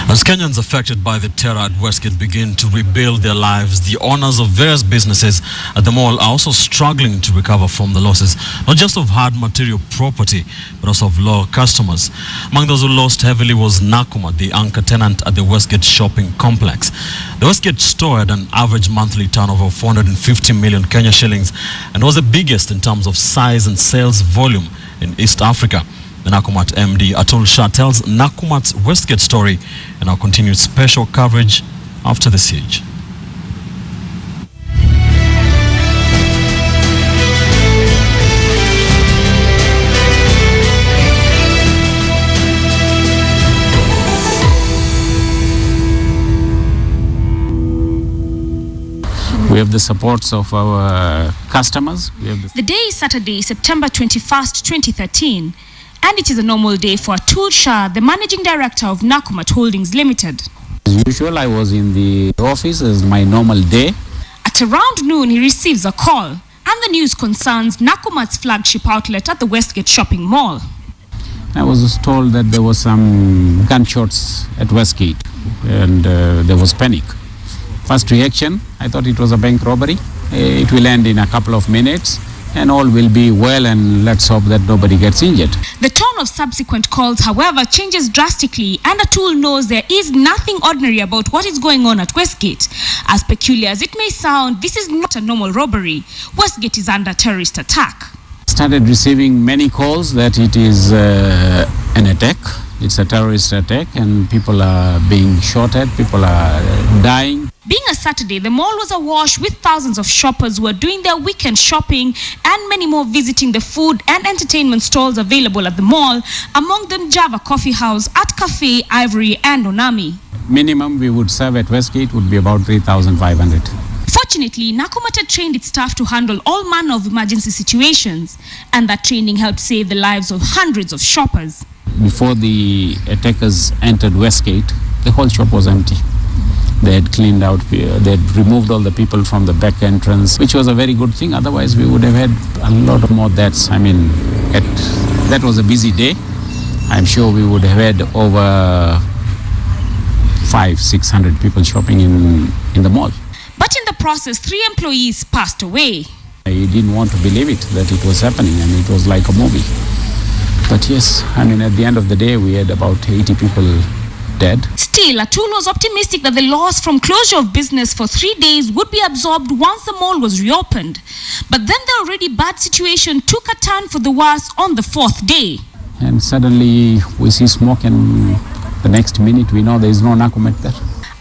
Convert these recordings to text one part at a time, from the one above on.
As Kenyans affected by the terror at Westgate begin to rebuild their lives, the owners of various businesses at the mall are also struggling to recover from the losses, not just of hard material property, but also of loyal customers. Among those who lost heavily was Nakumatt, the anchor tenant at the Westgate shopping complex. The Westgate store had an average monthly turnover of 450 million Kenya shillings and was the biggest in terms of size and sales volume in East Africa. The Nakumatt MD, Atul Shah, tells Nakumatt's Westgate story and our continued special coverage after the siege. We have the supports of our customers. The day is Saturday, September 21st, 2013. And it is a normal day for Atul Shah, the managing director of Nakumatt Holdings Limited. As usual, I was in the office as my normal day. At around noon, he receives a call, and the news concerns Nakumatt's flagship outlet at the Westgate shopping mall. I was told that there was some gunshots at Westgate, and there was panic. First reaction, I thought it was a bank robbery. It will end in a couple of minutes, and all will be well, and let's hope that nobody gets injured. The tone of subsequent calls, however, changes drastically, and Atul knows there is nothing ordinary about what is going on at Westgate. As peculiar as it may sound, this is not a normal robbery. Westgate is under terrorist attack. Started receiving many calls that it is an attack. It's a terrorist attack, and people are being shot at, people are dying. Being a Saturday, the mall was awash with thousands of shoppers who are doing their weekend shopping and many more visiting the food and entertainment stalls available at the mall, among them Java Coffee House, Art Cafe, Ivory and Onami. Minimum we would serve at Westgate would be about 3,500. Fortunately, Nakumatt had trained its staff to handle all manner of emergency situations, and that training helped save the lives of hundreds of shoppers. Before the attackers entered Westgate, the whole shop was empty. They had cleaned out, they had removed all the people from the back entrance, which was a very good thing. Otherwise, we would have had a lot more deaths. I mean, that was a busy day. I'm sure we would have had over 500-600 people shopping in the mall. But in the process, 3 employees passed away. I didn't want to believe it, that it was happening, and it was like a movie. But yes, I mean, at the end of the day, we had about 80 people dead. Still, Atul was optimistic that the loss from closure of business for 3 days would be absorbed once the mall was reopened. But then the already bad situation took a turn for the worse on the 4th day. And suddenly we see smoke, and the next minute we know there is no Nakumatt there.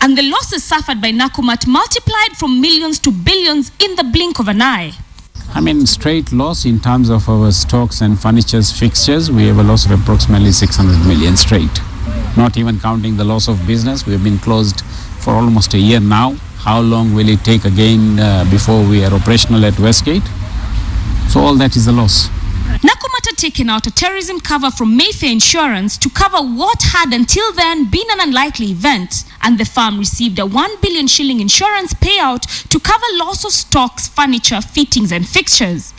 And the losses suffered by Nakumatt multiplied from millions to billions in the blink of an eye. I mean, straight loss in terms of our stocks and furnitures, fixtures, we have a loss of approximately 600 million straight. Not even counting the loss of business. We have been closed for almost a year now. How long will it take again before we are operational at Westgate? So all that is a loss. Nakumatt had taken out a terrorism cover from Mayfair Insurance to cover what had until then been an unlikely event, and the firm received a 1 billion shilling insurance payout to cover loss of stocks, furniture, fittings and fixtures.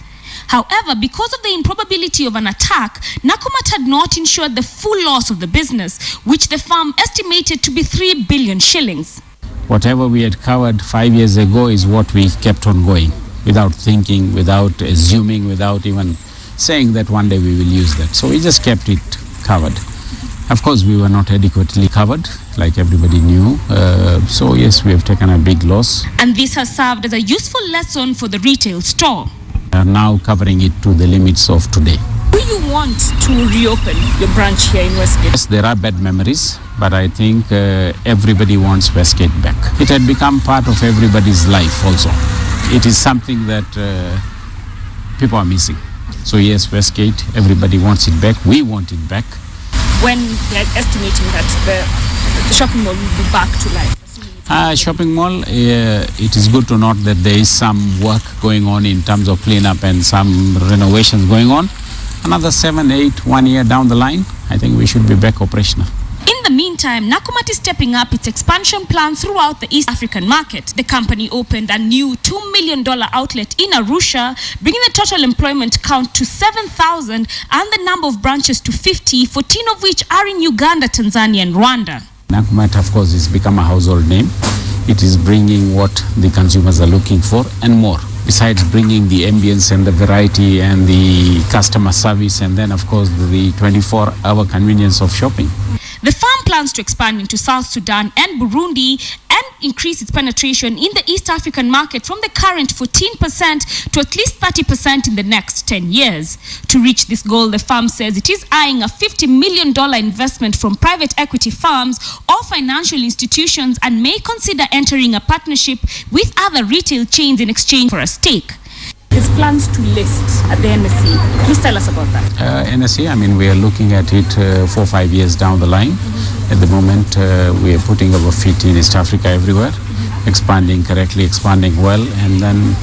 However, because of the improbability of an attack, Nakumatt had not insured the full loss of the business, which the firm estimated to be 3 billion shillings. Whatever we had covered 5 years ago is what we kept on going, without thinking, without assuming, without even saying that one day we will use that. So we just kept it covered. Of course, we were not adequately covered, like everybody knew. So yes, we have taken a big loss. And this has served as a useful lesson for the retail store. We are now covering it to the limits of today. Do you want to reopen your branch here in Westgate? Yes, there are bad memories, but I think everybody wants Westgate back. It had become part of everybody's life also. It is something that people are missing. So yes, Westgate, everybody wants it back. We want it back. When they're estimating that the shopping mall will be back to life? Shopping mall, it is good to note that there is some work going on in terms of cleanup and some renovations going on. Another 7, 8, 1 year down the line, I think we should be back operational. In the meantime, Nakumatt is stepping up its expansion plan throughout the East African market. The company opened a new $2 million outlet in Arusha, bringing the total employment count to 7,000 and the number of branches to 50, 14 of which are in Uganda, Tanzania and Rwanda. Nakumatt, of course, has become a household name. It is bringing what the consumers are looking for and more. Besides bringing the ambience and the variety and the customer service, and then, of course, the 24-hour convenience of shopping. The firm plans to expand into South Sudan and Burundi and increase its penetration in the East African market from the current 14% to at least 30% in the next 10 years. To reach this goal, the firm says it is eyeing a $50 million investment from private equity firms or financial institutions and may consider entering a partnership with other retail chains in exchange for a stake. His plans to list at the NSE. Please tell us about that. NSE, I mean, we are looking at it 4 or 5 years down the line. At the moment, we are putting our feet in East Africa everywhere, expanding correctly, expanding well, and then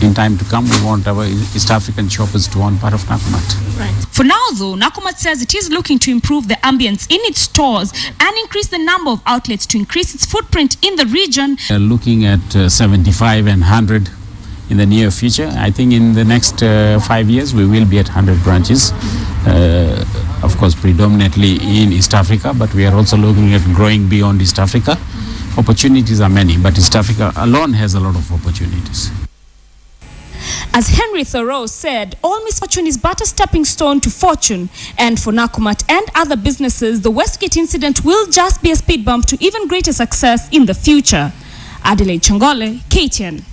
in time to come, we want our East African shoppers to own part of Nakumatt. Right. For now, though, Nakumatt says it is looking to improve the ambience in its stores and increase the number of outlets to increase its footprint in the region. Looking at 75 and 100 in the near future. I think in the next 5 years, we will be at 100 branches. Of course, predominantly in East Africa, but we are also looking at growing beyond East Africa. Opportunities are many, but East Africa alone has a lot of opportunities. As Henry Thoreau said, all misfortune is but a stepping stone to fortune. And for Nakumatt and other businesses, the Westgate incident will just be a speed bump to even greater success in the future. Adelaide Changole, KTN.